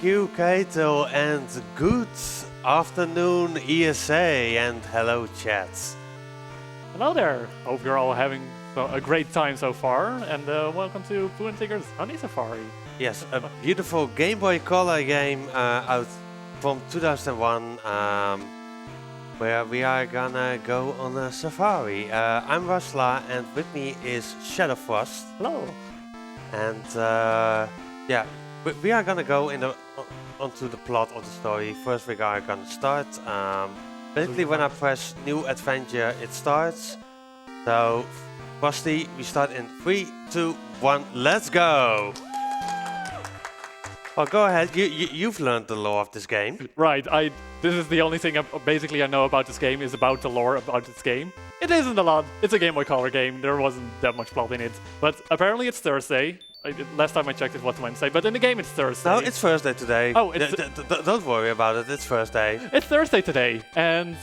you, Kato, and good afternoon, ESA, and hello, chats. Hello there! Hope you're all having a great time so far, and welcome to Pooh and Tigger's Hunny Safari. Yes, a beautiful Game Boy Color game out from 2001, where we are gonna go on a safari. I'm Rasschla, and with me is Shadowfrost. Hello! And yeah, we are gonna go onto the plot of the story. First, we are gonna start. Basically, when I press New Adventure, it starts. So, Frosty, we start in 3, 2, 1, let's go! Well, go ahead. You've learned the lore of this game. Right, this is the only thing I know about this game is about the lore about this game. It isn't a lot. It's a Game Boy Color game. There wasn't that much plot in it. But apparently it's Thursday. Last time I checked it was Wednesday, but in the game it's Thursday. No, it's Thursday today. Oh, don't worry about it. It's Thursday. It's Thursday today, and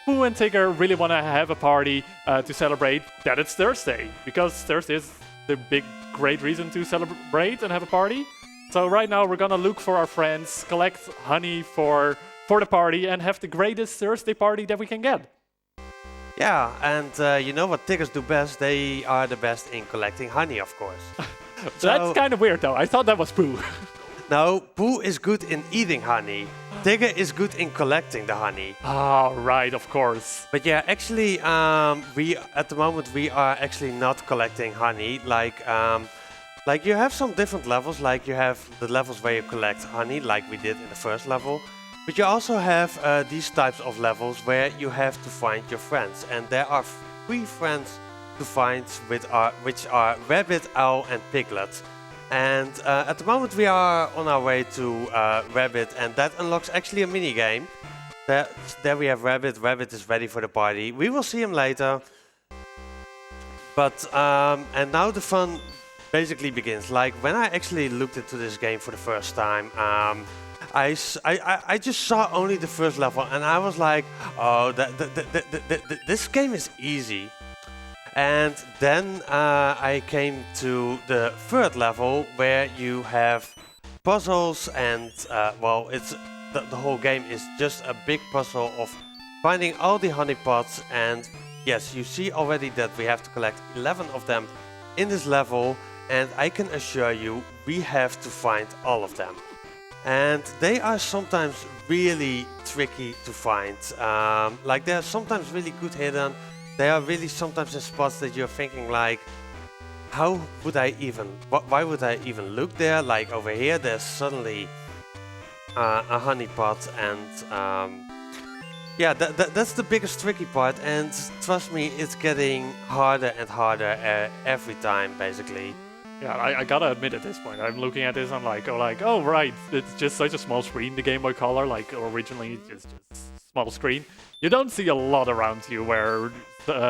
Pooh and Tigger really want to have a party to celebrate that it's Thursday, because Thursday is the big, great reason to celebrate and have a party. So right now we're gonna look for our friends, collect honey for the party, and have the greatest Thursday party that we can get. Yeah, and you know what Tiggers do best? They are the best in collecting honey, of course. That's kind of weird, though. I thought that was Pooh. No, Pooh is good in eating honey. Tigger is good in collecting the honey. Ah, right, of course. But yeah, actually, at the moment we are actually not collecting honey. Like you have some different levels. Like you have the levels where you collect honey, like we did in the first level. But you also have these types of levels where you have to find your friends, and there are 3 friends to find, which are Rabbit, Owl, and Piglet. And at the moment we are on our way to Rabbit, and that unlocks actually a mini game. There we have Rabbit. Rabbit is ready for the party. We will see him later. But and now the fun basically begins. Like when I actually looked into this game for the first time, I just saw only the first level, and I was like, oh, this game is easy. And then I came to the 3rd level, where you have puzzles, and well, it's the whole game is just a big puzzle of finding all the honey pots. And yes, you see already that we have to collect 11 of them in this level, and I can assure you we have to find all of them. And they are sometimes really tricky to find. Like they're sometimes really good hidden. They are really sometimes in spots that you're thinking like, how would I even, why would I even look there? Like over here, there's suddenly a honey pot, and yeah, that's the biggest tricky part. And trust me, it's getting harder and harder every time, basically. Yeah, I gotta admit at this point, I'm looking at this, I'm like, oh right, it's just such a small screen, the Game Boy Color, like originally just small screen. You don't see a lot around you where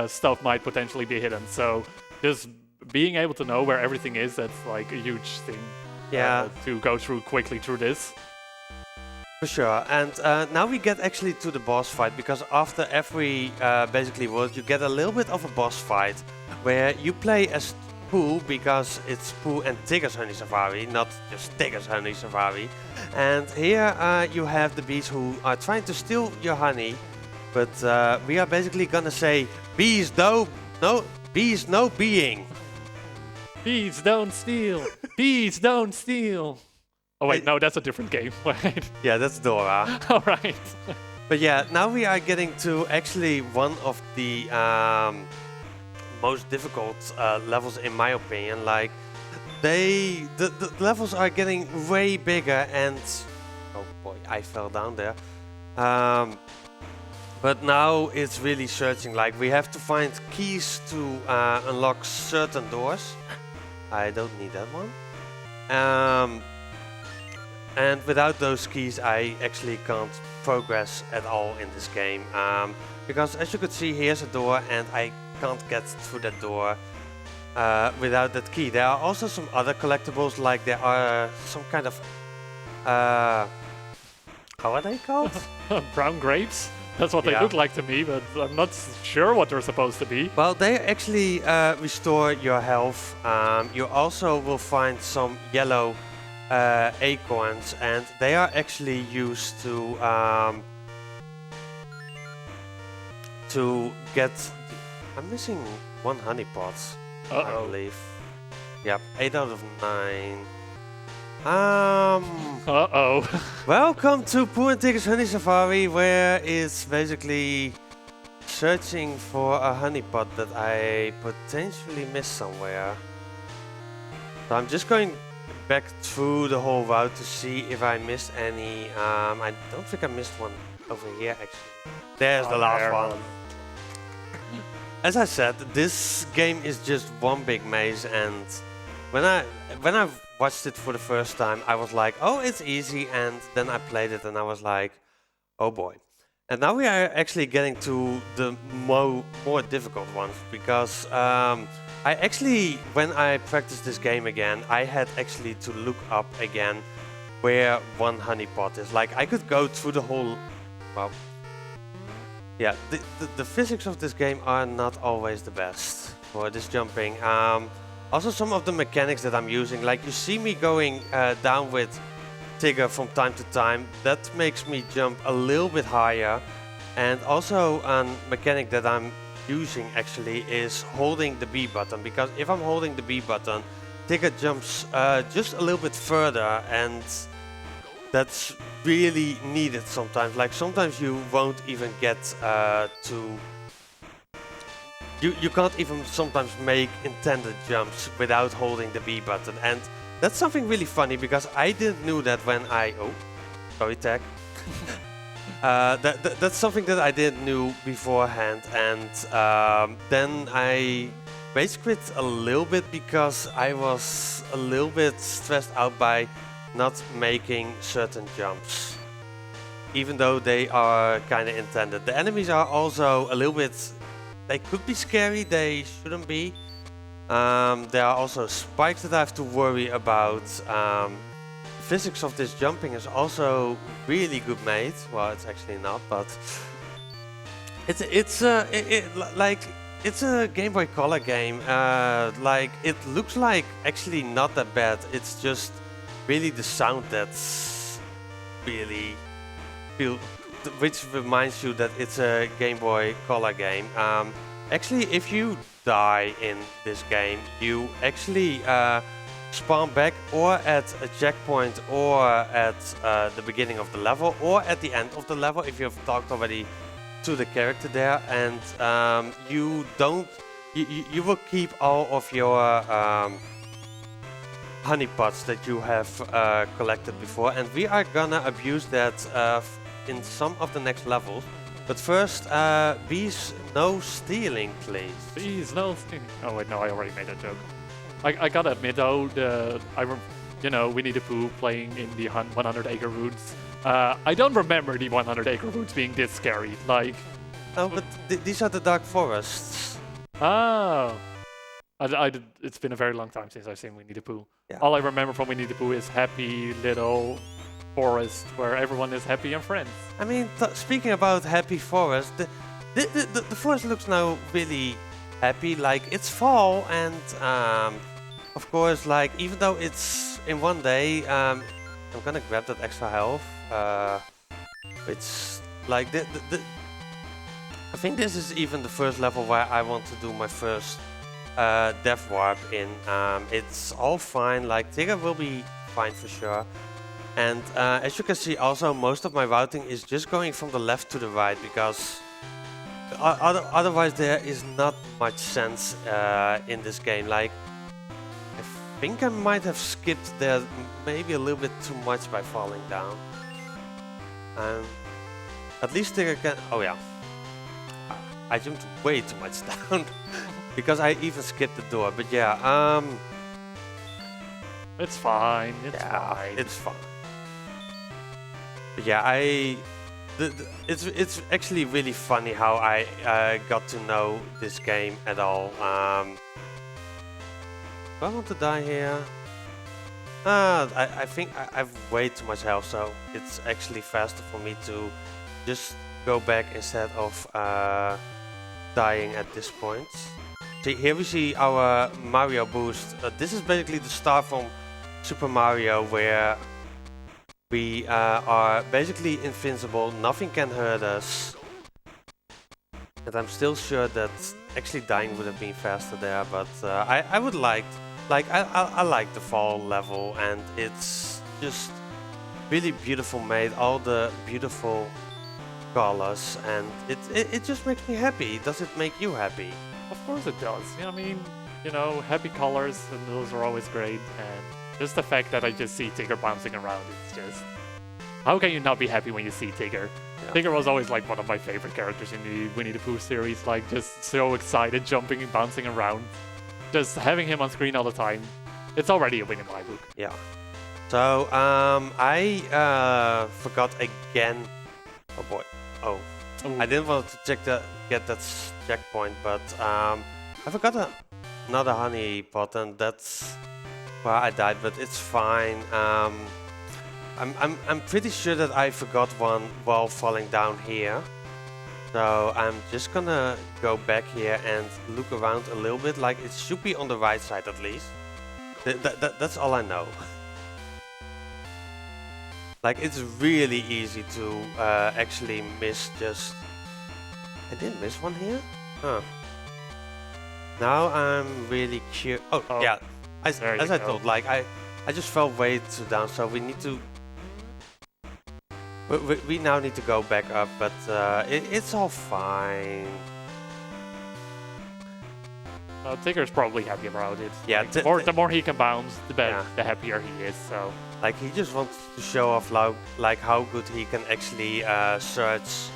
stuff might potentially be hidden, so just being able to know where everything is, that's like a huge thing. Yeah. To go quickly through this. For sure, and now we get actually to the boss fight, because after every basically world you get a little bit of a boss fight, where you play as Pooh, because it's Pooh and Tigger's Honey Safari, not just Tigger's Honey Safari. And here you have the bees who are trying to steal your honey, but we are basically gonna say, bees no being. Bees don't steal. Bees don't steal. Oh wait, no, that's a different game. Wait. Yeah, that's Dora. All right. But yeah, now we are getting to actually one of the most difficult levels, in my opinion. Like the levels are getting way bigger, and oh boy, I fell down there. But now it's really searching. Like we have to find keys to unlock certain doors. I don't need that one. And without those keys, I actually can't progress at all in this game. Because as you could see, here's a door, and I can't get through that door without that key. There are also some other collectibles, like there are some kind of how are they called? Brown grapes? That's what they look like to me, but I'm not sure what they're supposed to be. Well, they actually restore your health. You also will find some yellow acorns, and they are actually used to get. I'm missing one honey pot, I believe. Yep, 8 out of 9. Welcome to Pooh and Tigger's Honey Safari, where it's basically searching for a honey pot that I potentially missed somewhere. So I'm just going back through the whole route to see if I missed any. I don't think I missed one over here actually. There's the last one. As I said, this game is just one big maze, and when I watched it for the first time, I was like, oh, it's easy, and then I played it and I was like, oh boy. And now we are actually getting to the more difficult ones, because I actually, when I practiced this game again, I had actually to look up again where one honey pot is. Like, I could go through the whole, well, yeah, the physics of this game are not always the best for this jumping. Also, some of the mechanics that I'm using, like you see me going down with Tigger from time to time, that makes me jump a little bit higher. And also a mechanic that I'm using actually is holding the B button, because if I'm holding the B button, Tigger jumps just a little bit further, and that's really needed sometimes. Like sometimes you won't even get you can't even sometimes make intended jumps without holding the B button, and that's something really funny because I didn't know that when I sorry tag. That's something that I didn't know beforehand, and then I rage quit a little bit because I was a little bit stressed out by not making certain jumps, even though they are kind of intended. The enemies are also a little bit, they could be scary, they shouldn't be. There are also spikes that I have to worry about. The physics of this jumping is also really good made. Well, it's actually not, but it's a Game Boy Color game. Like, it looks like actually not that bad. It's just really the sound that's really which reminds you that it's a Game Boy Color game. Actually, if you die in this game, you actually spawn back or at a checkpoint or at the beginning of the level or at the end of the level if you have talked already to the character there, and you will keep all of your honey pots that you have collected before, and we are gonna abuse that in some of the next levels. But first, bees no stealing, please. Bees no stealing. Oh wait, no, I already made that joke. I gotta admit though, Winnie the Pooh playing in the 100 Acre Woods. I don't remember the 100 Acre Woods being this scary. Like, no, but these are the dark forests. Oh. It's been a very long time since I've seen Winnie the Pooh. Yeah. All I remember from Winnie the Pooh is happy little forest where everyone is happy and friends. I mean, speaking about happy forest, the forest looks now really happy. Like, it's fall, and of course, like, even though it's in one day, I'm gonna grab that extra health. It's like I think this is even the first level where I want to do my first death warp in. It's all fine, like Tigger will be fine for sure. And as you can see, also most of my routing is just going from the left to the right, because otherwise there is not much sense in this game. Like, I think I might have skipped there maybe a little bit too much by falling down. At least Tigger can. Oh yeah, I jumped way too much down. Because I even skipped the door, but yeah, it's fine. It's fine. It's fine. But yeah, it's actually really funny how I got to know this game at all. Do I want to die here? I think I have way too much health, so it's actually faster for me to just go back instead of dying at this point. See, here we see our Mario boost. This is basically the star from Super Mario where we are basically invincible, nothing can hurt us. And I'm still sure that actually dying would have been faster there, but I would I like the fall level, and it's just really beautiful made, all the beautiful colors, and it just makes me happy. Does it make you happy? Of course it does. Yeah, I mean, you know, happy colors, and those are always great, and just the fact that I just see Tigger bouncing around, it's just... How can you not be happy when you see Tigger? Yeah. Tigger was always like one of my favorite characters in the Winnie the Pooh series, like just so excited, jumping and bouncing around. Just having him on screen all the time, it's already a win in my book. Yeah. So, I forgot again. Oh boy. Oh. Ooh. I didn't want to get that checkpoint, but I forgot another honey pot, and that's where I died, but it's fine. I'm pretty sure that I forgot one while falling down here. So I'm just gonna go back here and look around a little bit, like it should be on the right side at least. That's all I know. Like it's really easy to actually miss just... I didn't miss one here? Huh. Now I'm really curious. Oh yeah, as I thought, like I just fell way too down, so we need to... We now need to go back up, but it's all fine. Tigger's probably happy about it. Yeah, like, the more he can bounce, the better, the happier he is. So, like he just wants to show off like how good he can actually search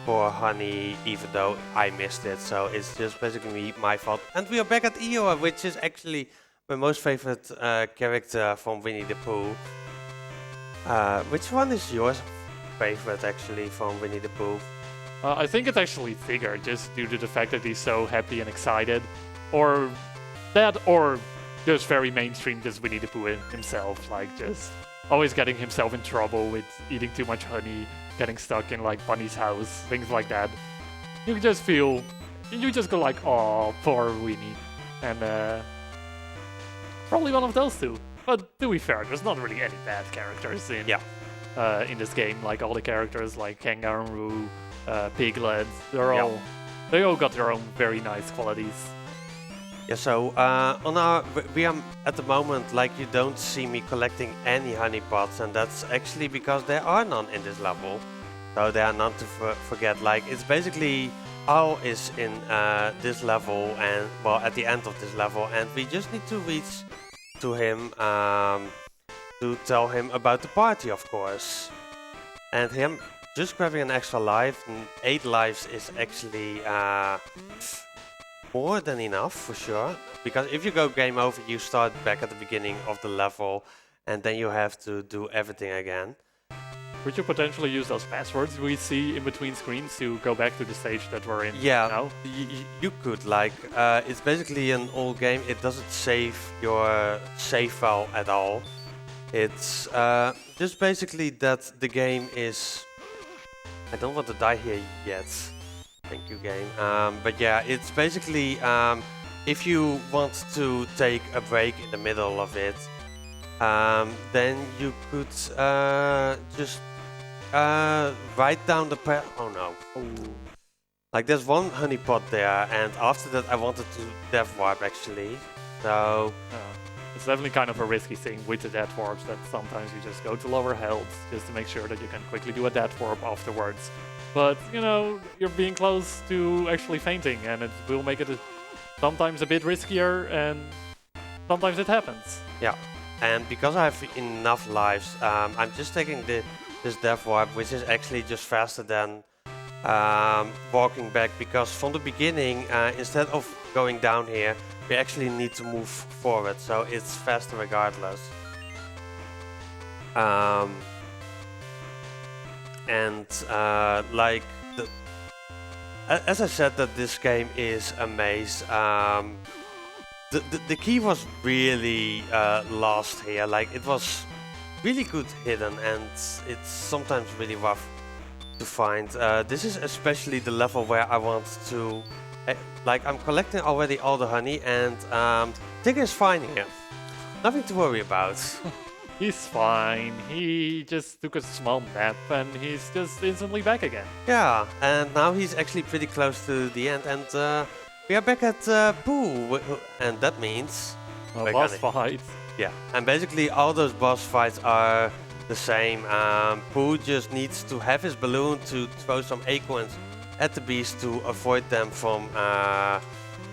for honey, even though I missed it. So it's just basically my fault. And we are back at Eeyore, which is actually my most favorite character from Winnie the Pooh. Which one is yours? Favorite actually from Winnie the Pooh? I think it's actually Tigger, just due to the fact that he's so happy and excited, or that, or just very mainstream, just Winnie the Pooh himself, like just always getting himself in trouble with eating too much honey, getting stuck in like Bunny's house, things like that. You just feel, you just go like, oh, poor Winnie, and probably one of those two. But to be fair, there's not really any bad characters in this game. Like all the characters, like Kangaroo, Piglet, they all got their own very nice qualities. Yeah. So we are at the moment, like you don't see me collecting any honey pots, and that's actually because there are none in this level. So there are none to forget. Like it's basically all is in this level, and well at the end of this level, and we just need to reach to him to tell him about the party, of course. And him just grabbing an extra life, and 8 lives is actually more than enough for sure. Because if you go game over, you start back at the beginning of the level, and then you have to do everything again. Could you potentially use those passwords we see in between screens to go back to the stage that we're in now? You could, like, it's basically an old game. It doesn't save your save file at all. It's just basically that the game is... I don't want to die here yet. Thank you, game. But yeah, it's basically if you want to take a break in the middle of it, then you could just write down the oh no. Ooh. Like there's one honey pot there, and after that I wanted to death warp actually. So it's definitely kind of a risky thing with the death warps, that sometimes you just go to lower health just to make sure that you can quickly do a death warp afterwards. But you know, you're being close to actually fainting, and it will make it sometimes a bit riskier, and sometimes it happens. Yeah, and because I have enough lives, I'm just taking this death warp, which is actually just faster than walking back, because from the beginning, instead of going down here, we actually need to move forward, so it's faster regardless. And like as I said, that this game is a maze. The key was really lost here. Like it was really good hidden, and it's sometimes really rough to find. This is especially the level where I want to, like I'm collecting already all the honey, and Tigger is fine here. Nothing to worry about. He's fine. He just took a small nap and he's just instantly back again. Yeah, and now he's actually pretty close to the end, and we are back at Pooh, and that means we're Boss gonna- fight. Yeah, and basically all those boss fights are the same. Pooh just needs to have his balloon to throw some acorns at the beast to avoid them from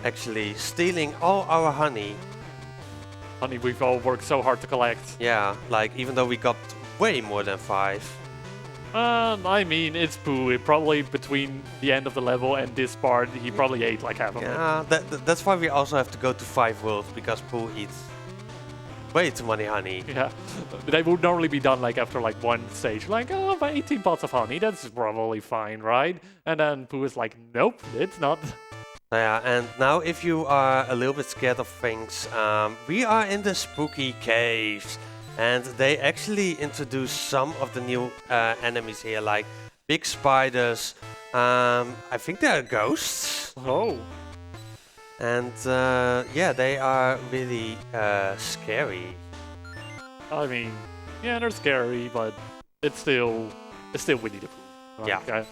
actually stealing all our honey. Honey, we've all worked so hard to collect. Yeah, like even though we got way more than 5. I mean, it's Pooh. Probably between the end of the level and this part, he probably ate like half of it. Yeah, that's why we also have to go to 5 worlds, because Pooh eats way too many honey. Yeah, they would normally be done like after like one stage, like, oh, by 18 pots of honey, that's probably fine, right? And then Pooh is like, nope, it's not. Yeah, and now if you are a little bit scared of things, we are in the spooky caves. And they actually introduce some of the new enemies here, like big spiders. I think they are ghosts. Oh. And yeah, they are really scary. I mean, yeah, they're scary, but it's still Winnie the Pooh. Yeah. Like,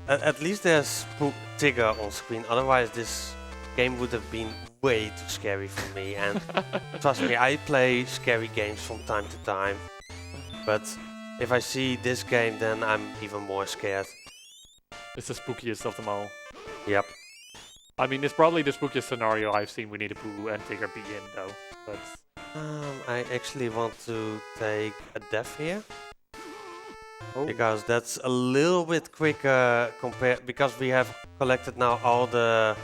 At least there's Pooh Tigger on screen, otherwise this game would have been way too scary for me. And trust me, I play scary games from time to time. But if I see this game, then I'm even more scared. it's the spookiest of them all. Yep. I mean, it's probably the spookiest scenario I've seen Winnie the Pooh and Tigger be in, though. But I actually want to take a death here. oh. Because that's a little bit quicker compared, because we have collected now all the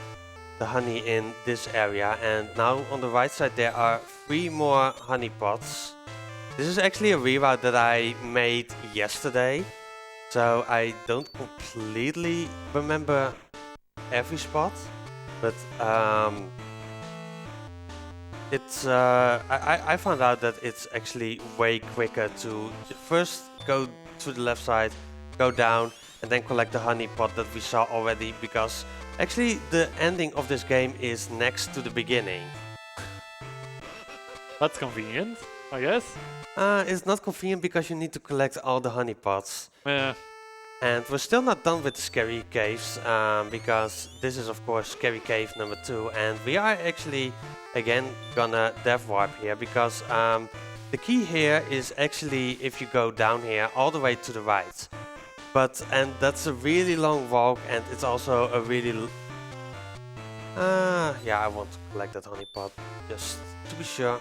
honey in this area, and now on the right side there are 3 more honey pots. This is actually a reroute that I made yesterday, so I don't completely remember every spot, but it's I found out that it's actually way quicker to first go to the left side, go down, and then collect the honey pot that we saw already, because actually the ending of this game is next to the beginning. That's convenient, I guess. It's not convenient because you need to collect all the honey pots. Yeah. And we're still not done with the scary caves, because this is of course scary cave number 2, and we are actually again gonna death warp here, because the key here is actually if you go down here all the way to the right. And that's a really long walk, and it's also a really yeah, I want to collect that honey pot just to be sure.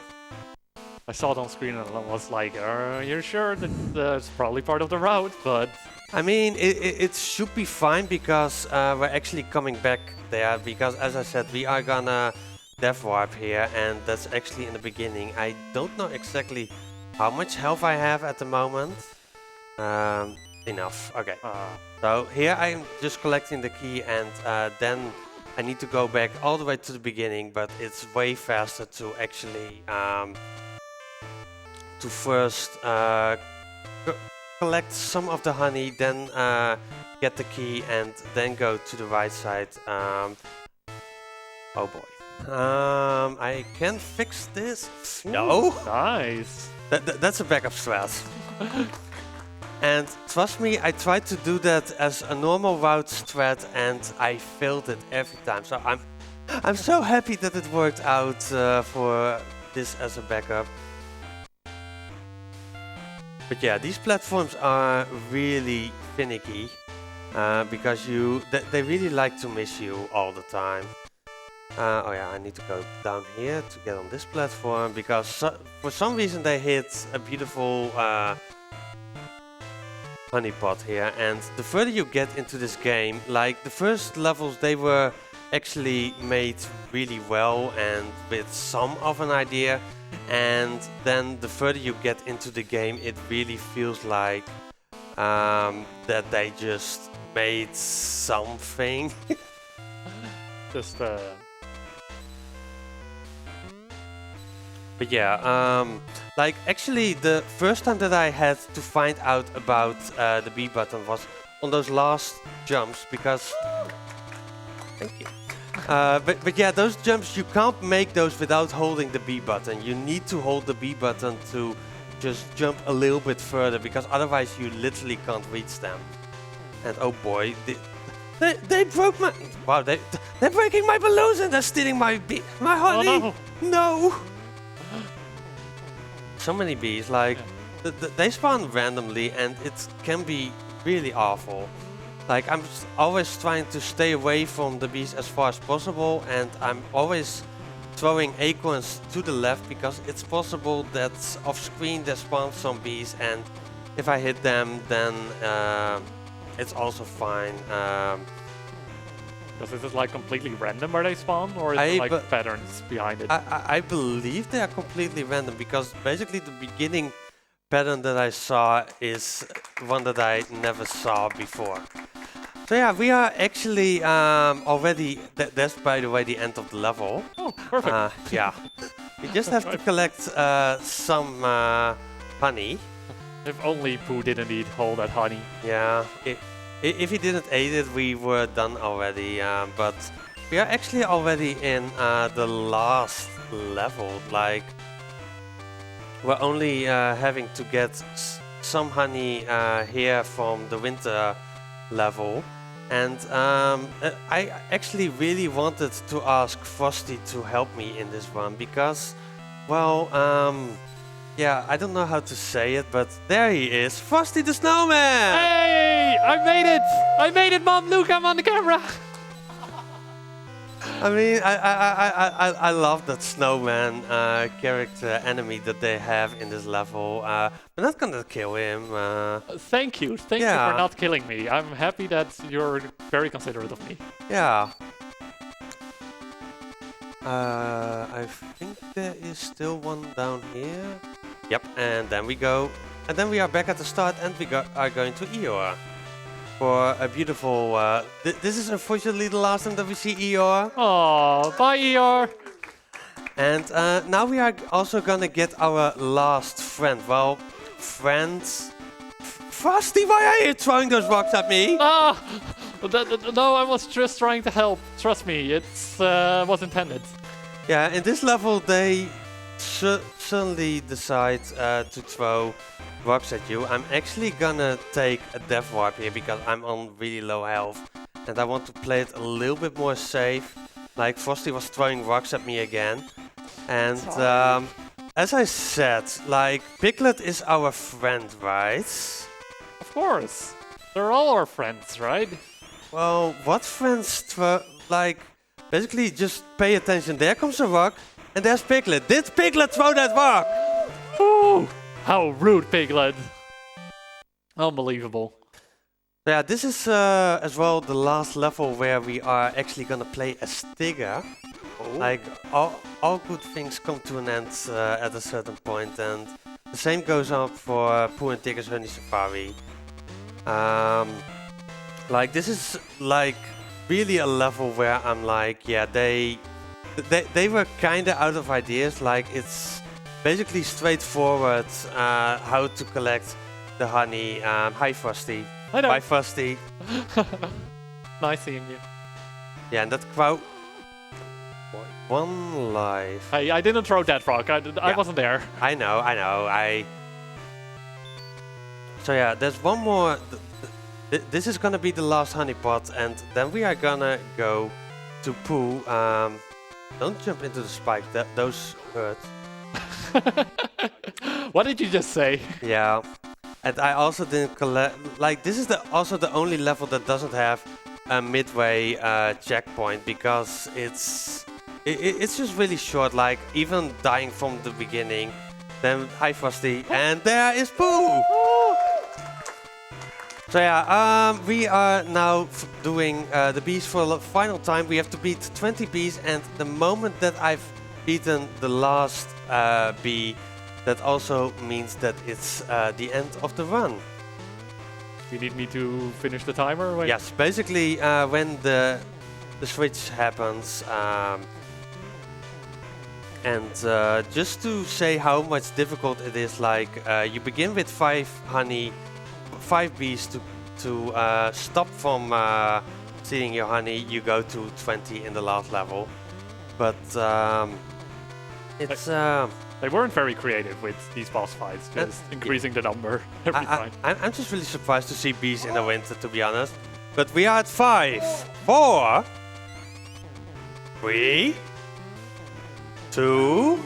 I saw it on screen and I was like, you're sure that that's probably part of the route, but I mean, it should be fine, because we're actually coming back there, because as I said, we are gonna death warp here, and that's actually in the beginning. I don't know exactly how much health I have at the moment. Enough, okay. So here I'm just collecting the key, and then I need to go back all the way to the beginning, but it's way faster to actually to first collect some of the honey, then get the key, and then go to the right side. Oh boy. I can fix this. No. nice. That's a backup strat. And trust me, I tried to do that as a normal route strat, and I failed it every time. So I'm so happy that it worked out for this as a backup. But yeah, these platforms are really finicky, because they really like to miss you all the time. Oh yeah, I need to go down here to get on this platform, because for some reason they hit a beautiful honey pot here. And the further you get into this game, like the first levels, they were actually made really well and with some of an idea. And then the further you get into the game, it really feels like that they just made something. Just But yeah, like actually the first time that I had to find out about the B button was on those last jumps, because thank you. But yeah, those jumps, you can't make those without holding the B button. You need to hold the B button to just jump a little bit further, because otherwise you literally can't reach them. And oh boy, they broke my... Wow, they're breaking my balloons and they're stealing my honey! Oh, no! So many bees, like, they spawn randomly and it can be really awful. Like, I'm always trying to stay away from the bees as far as possible, and I'm always throwing acorns to the left, because it's possible that off screen there spawn some bees, and if I hit them, then it's also fine. Is it like completely random where they spawn, or is there like patterns behind it? I believe they are completely random, because basically the beginning pattern that I saw is one that I never saw before. So yeah, we are actually already, that's by the way the end of the level. Oh, perfect. Yeah, we just have to collect some honey. If only Pooh didn't eat all that honey. Yeah, if he didn't eat it, we were done already. But we are actually already in the last level. Like, we're only having to get some honey here from the winter level. And I actually really wanted to ask Frosty to help me in this one, because, well, yeah, I don't know how to say it, but there he is, Frosty the Snowman! Hey, I made it! I made it, Mom! Look, I'm on the camera! I mean, I love that snowman character enemy that they have in this level. We're not gonna kill him. Thank you for not killing me. I'm happy that you're very considerate of me. Yeah. I think there is still one down here. Yep, and then we go. And then we are back at the start, and we are going to Eeyore. For a beautiful... this is unfortunately the last time that we see Eeyore. Oh, bye Eeyore! And now we are also gonna get our last friend. Well, friends... Frosty, why are you throwing those rocks at me? Ah! No, I was just trying to help. Trust me, it was intended. Yeah, in this level they suddenly decide to throw rocks at you. I'm actually gonna take a death warp here, because I'm on really low health. And I want to play it a little bit more safe. Like, Frosty was throwing rocks at me again. And as I said, like, Piglet is our friend, right? Of course. They're all our friends, right? Well, what friends like, basically just pay attention. There comes a rock, and there's Piglet. Did Piglet throw that rock? Ooh, how rude, Piglet. Unbelievable. Yeah, this is as well the last level where we are actually gonna play as Tigger. Oh. Like, all good things come to an end at a certain point, and the same goes on for Pooh and Tigger's Honey Safari. Like, this is like really a level where I'm like, yeah, they were kinda out of ideas. Like, it's basically straightforward how to collect the honey. Hi Frosty. Hi there. Bye Frosty. Nice seeing you. Yeah, and that crowd... One life. Hey, I didn't throw that rock. I wasn't there. I know. So yeah, there's one more. This is gonna be the last honey pot, and then we are gonna go to Pooh. Don't jump into the spike. Those hurt. What did you just say? Yeah, and I also didn't collect. Like, this is also the only level that doesn't have a midway checkpoint, because it's just really short. Like, even dying from the beginning. Then hi Frosty, and there is Pooh. So yeah, we are now doing the bees for the final time. We have to beat 20 bees, and the moment that I've beaten the last bee, that also means that it's the end of the run. You need me to finish the timer? Wait. Yes, basically when the switch happens. And just to say how much difficult it is, like you begin with 5 bees to stop from succeeding your honey, you go to 20 in the last level. But it's... They weren't very creative with these boss fights, just increasing the number every time. I'm just really surprised to see bees in the winter, to be honest. But we are at 5, 4, 3, 2...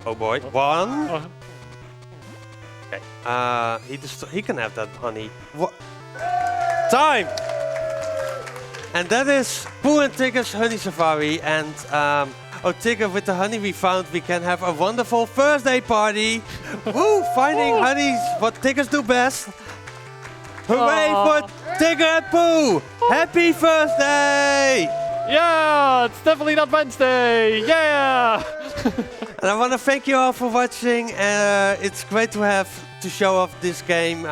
Oh boy, 1. Okay. He can have that honey. What? Time! And that is Pooh and Tigger's Honey Safari. And Tigger, with the honey we found, we can have a wonderful first day party. Woo! Finding honey's what Tiggers do best. Hooray for Tigger and Pooh! Happy first day! Yeah, it's definitely not Wednesday. Yeah! And I want to thank you all for watching. It's great to show off this game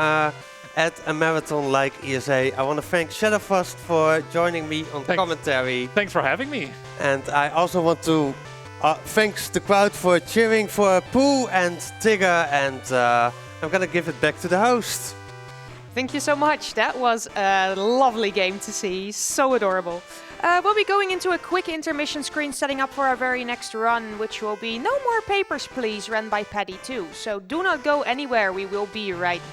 at a marathon like ESA. I want to thank Shadowfrost for joining me on commentary. Thanks for having me. And I also want to thanks the crowd for cheering for Pooh and Tigger. And I'm going to give it back to the host. Thank you so much. That was a lovely game to see. So adorable. We'll be going into a quick intermission screen setting up for our very next run, which will be No More Papers, Please, run by Paddy 2. So do not go anywhere. We will be right back.